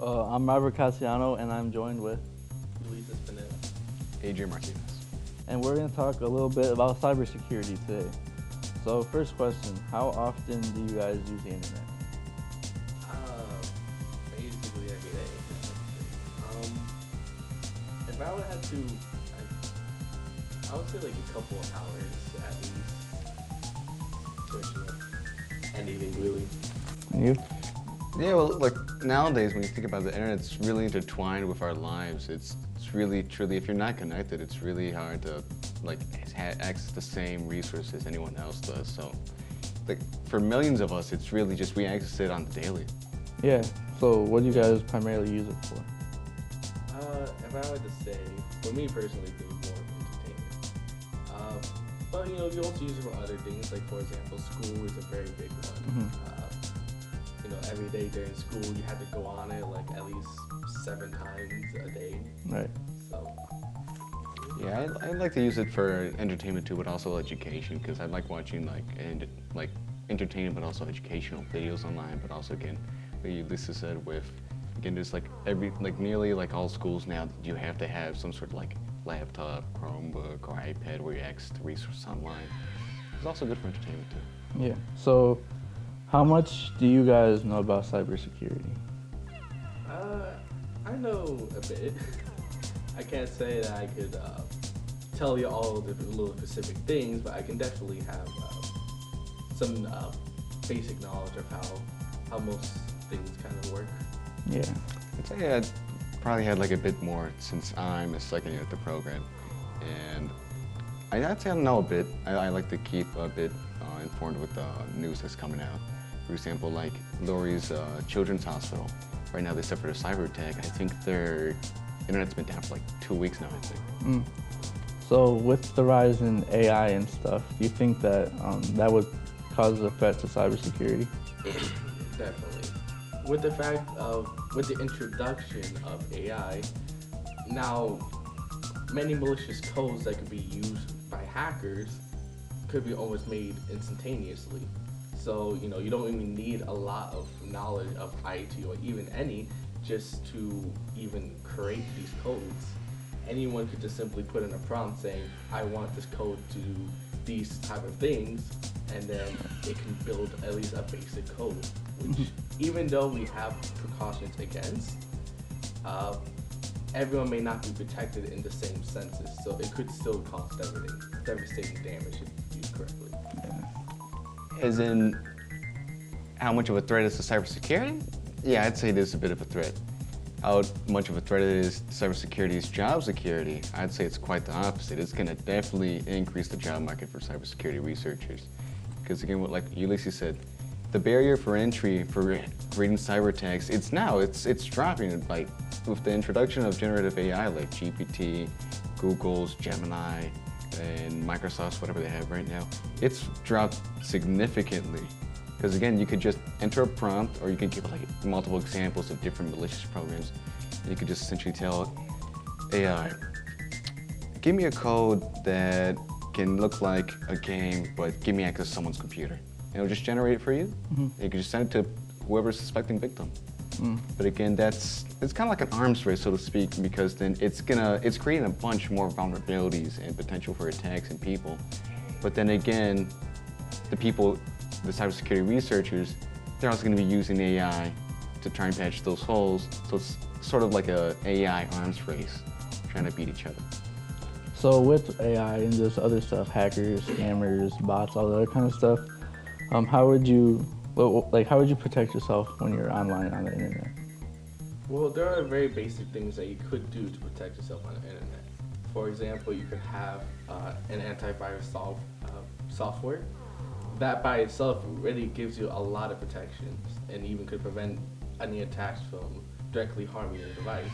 I'm Robert Cassiano, and I'm joined with, Ulyses and Adrian Martinez. and we're going to talk a little bit about cybersecurity today. So, first question: how often do you guys use the internet? basically every day. If I would have to, I would say like a couple of hours at least, searching up anything really. You? Yeah, well, like nowadays when you think about the internet, it's really intertwined with our lives. It's really, truly, if you're not connected, it's really hard to like access the same resources anyone else does. So, like for millions of us, it's really just we access it on the daily. Yeah. So, what do you guys primarily use it for? If I were to say, for me personally, it's more of entertainment. But you also use it for other things. Like for example, school is a very big one. Every day during school, you had to go on it like at least 7 times a day. Right. So. Yeah, I like to use it for entertainment too, but also education, because I like watching like entertainment, but also educational videos online. But also again, like Ulyses said, there's nearly like all schools now, you have to have some sort of like laptop, Chromebook, or iPad where you access the resources online. It's also good for entertainment too. Yeah. So, how much do you guys know about cybersecurity? I know a bit. I can't say that I could tell you all the little specific things, but I can definitely have some basic knowledge of how most things kind of work. Yeah. I'd say I probably had like a bit more since I'm a second year at the program, and I'd say I know a bit. I like to keep a bit informed with the news that's coming out. For example, like Lurie's Children's Hospital. Right now they suffered a cyber attack. I think their internet's been down for like 2 weeks now, I think. So, with the rise in AI and stuff, do you think that that would cause a threat to cybersecurity? Definitely. With the introduction of AI, now many malicious codes that could be used by hackers could be almost made instantaneously. So, you don't even need a lot of knowledge of IT or even any just to even create these codes. Anyone could just simply put in a prompt saying, I want this code to do these type of things, and then it can build at least a basic code, which even though we have precautions against, everyone may not be protected in the same senses, so it could still cause devastating damage if used correctly. As in, how much of a threat is to cybersecurity? Yeah, I'd say it is a bit of a threat. How much of a threat it is to cybersecurity's job security? I'd say it's quite the opposite. It's going to definitely increase the job market for cybersecurity researchers. Because again, like Ulyses said, the barrier for entry for reading cyber attacks, it's dropping. Like with the introduction of generative AI like GPT, Google's Gemini, and Microsoft's whatever they have right now, it's dropped significantly. Because again, you could just enter a prompt, or you can give like multiple examples of different malicious programs. You could just essentially tell AI, give me a code that can look like a game, but give me access to someone's computer. And it'll just generate it for you. You can just send it to whoever's suspecting victim. But again, it's kind of like an arms race, so to speak, because then it's creating a bunch more vulnerabilities and potential for attacks and people. But then again, the cybersecurity researchers, they're also going to be using AI to try and patch those holes. So it's sort of like a AI arms race, trying to beat each other. So, with AI and this other stuff, hackers, scammers, bots, all that other kind of stuff, how would you protect yourself when you're online on the internet? Well, there are very basic things that you could do to protect yourself on the internet. For example, you could have an antivirus software. That by itself really gives you a lot of protections and even could prevent any attacks from directly harming your device.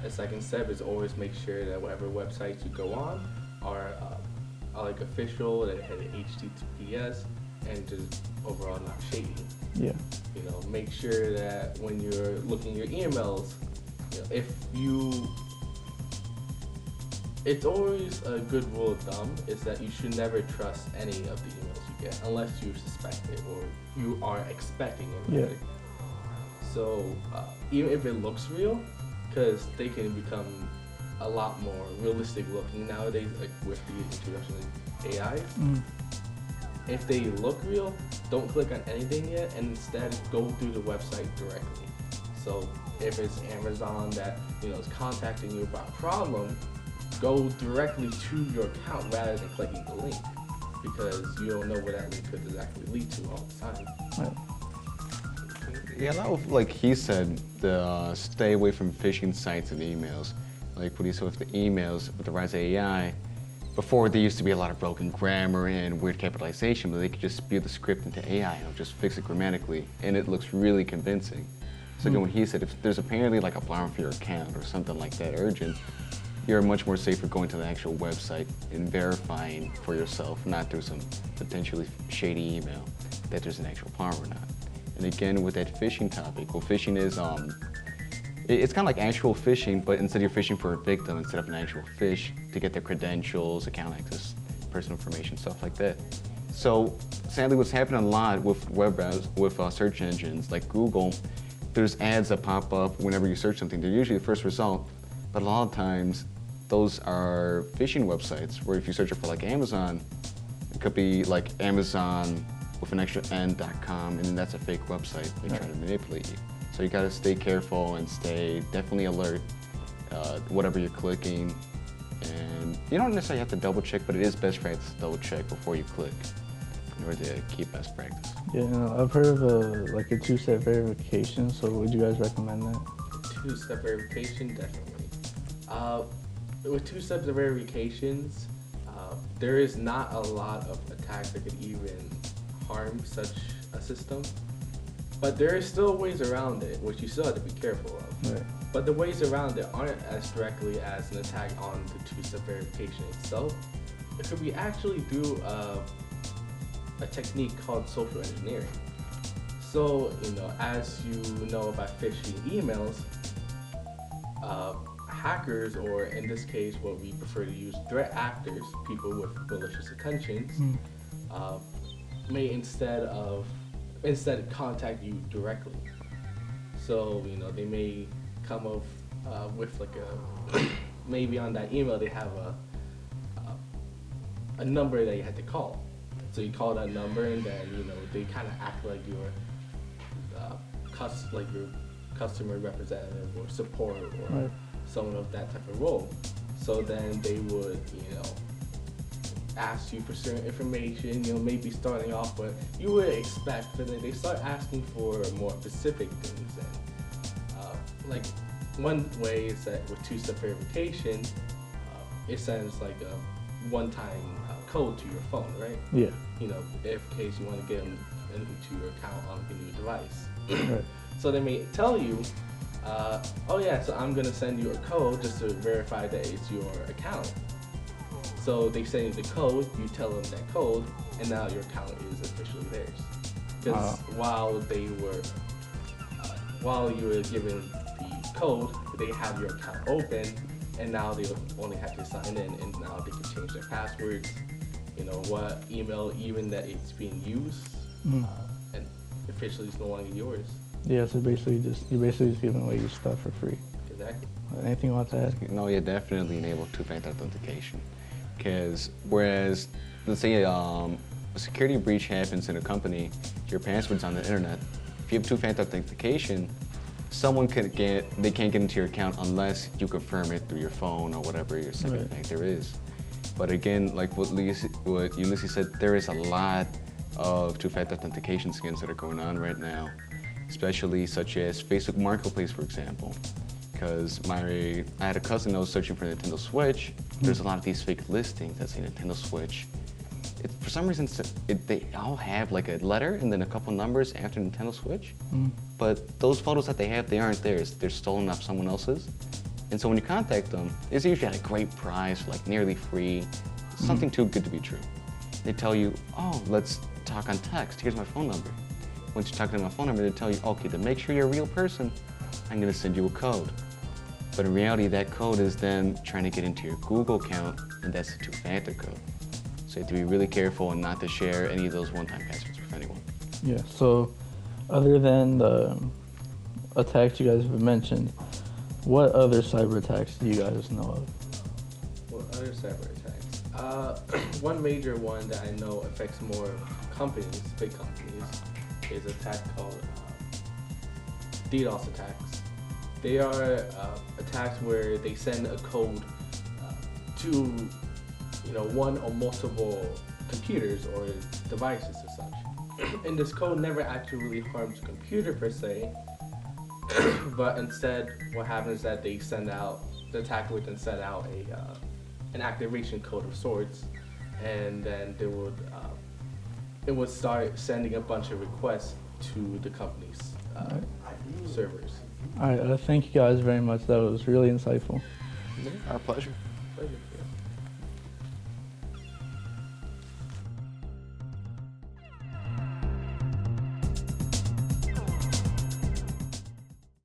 A second step is always make sure that whatever websites you go on are like official, that had HTTPS, and just overall not shady. Yeah. Make sure that when you're looking at your emails, it's always a good rule of thumb is that you should never trust any of the emails you get unless you suspect it or you are expecting it. Yeah. Right? So even if it looks real, because they can become a lot more realistic looking nowadays, like with the introduction of AI. If they look real, don't click on anything yet, and instead go through the website directly. So if it's Amazon that is contacting you about a problem, go directly to your account rather than clicking the link, because you don't know what that link could exactly lead to all the time. Right. Yeah, a lot of, like he said, stay away from phishing sites and emails. Like what he said with the emails, with the rise of AI, before there used to be a lot of broken grammar and weird capitalization, but they could just spew the script into AI and it'll just fix it grammatically, and it looks really convincing. So again, what he said, if there's apparently like a problem for your account or something like that urgent, you're much more safer going to the actual website and verifying for yourself, not through some potentially shady email, that there's an actual problem or not. And again, with that phishing topic, well, phishing is, it's kind of like actual phishing, but instead you're phishing for a victim instead of an actual fish to get their credentials, account access, personal information, stuff like that. So sadly, what's happening a lot with web browsers, with search engines like Google, there's ads that pop up whenever you search something. They're usually the first result, but a lot of times those are phishing websites where if you search it for like Amazon, it could be like Amazon with an extra n.com, and then that's a fake website. They try to manipulate you. So you gotta stay careful and stay definitely alert, whatever you're clicking. And you don't necessarily have to double check, but it is best practice to double check before you click in order to keep best practice. Yeah, I've heard of a two-step verification, so would you guys recommend that? Two-step verification, definitely. With two steps of verifications, there is not a lot of attacks that could even harm such a system. But there are still ways around it, which you still have to be careful of. Right. But the ways around it aren't as directly as an attack on the two-step verification itself. It could be actually through a technique called social engineering. So, as you know about phishing emails, hackers, or in this case, what we prefer to use, threat actors, people with malicious intentions, may instead contact you directly. So they may come up with like maybe on that email they have a number that you had to call. So you call that number, and then they kind of act like your your customer representative or support or someone of that type of role. So then they would ask you for certain information, maybe starting off what you would expect, but then they start asking for more specific things. And like one way is that with two-step verification, it sends like a one-time code to your phone, right? Yeah. If in case you want to get them into your account on a new device. Right. So they may tell you, oh yeah, so I'm gonna send you a code just to verify that it's your account. So they send you the code, you tell them that code, and now your account is officially theirs. Because while you were given the code, they have your account open, and now they only have to sign in, and now they can change their passwords, what email even that it's being used, and officially it's no longer yours. Yeah, so you're basically just giving away your stuff for free. Exactly. Anything you want to add? No, you definitely enable two-factor authentication. Because whereas, let's say a security breach happens in a company, your password's on the internet. If you have two-factor authentication, someone can't get into your account unless you confirm it through your phone or whatever your second factor is. But again, like what Ulyses said, there is a lot of two-factor authentication scams that are going on right now, especially such as Facebook Marketplace, for example. Because I had a cousin that was searching for a Nintendo Switch. There's a lot of these fake listings that say Nintendo Switch. For some reason, they all have like a letter and then a couple numbers after Nintendo Switch. But those photos that they have, they aren't theirs. They're stolen off someone else's. And so when you contact them, it's usually at a great price, like nearly free, something too good to be true. They tell you, oh, let's talk on text. Here's my phone number. Once you talk to them on my phone number, they tell you, okay, to make sure you're a real person, I'm gonna send you a code. But in reality, that code is then trying to get into your Google account, and that's the two-factor code. So you have to be really careful and not to share any of those one-time passwords with anyone. Yeah, so other than attacks you guys have mentioned, what other cyber attacks do you guys know of? What other cyber attacks? One major one that I know affects more companies, big companies, is an attack called DDoS attacks. They are attacks where they send a code to, one or multiple computers or devices as such. And this code never actually really harms the computer per se, but instead what happens is that the attacker would then send out an activation code of sorts, and then it would start sending a bunch of requests to the company's servers. All right, thank you guys very much. That was really insightful. Our pleasure. Pleasure.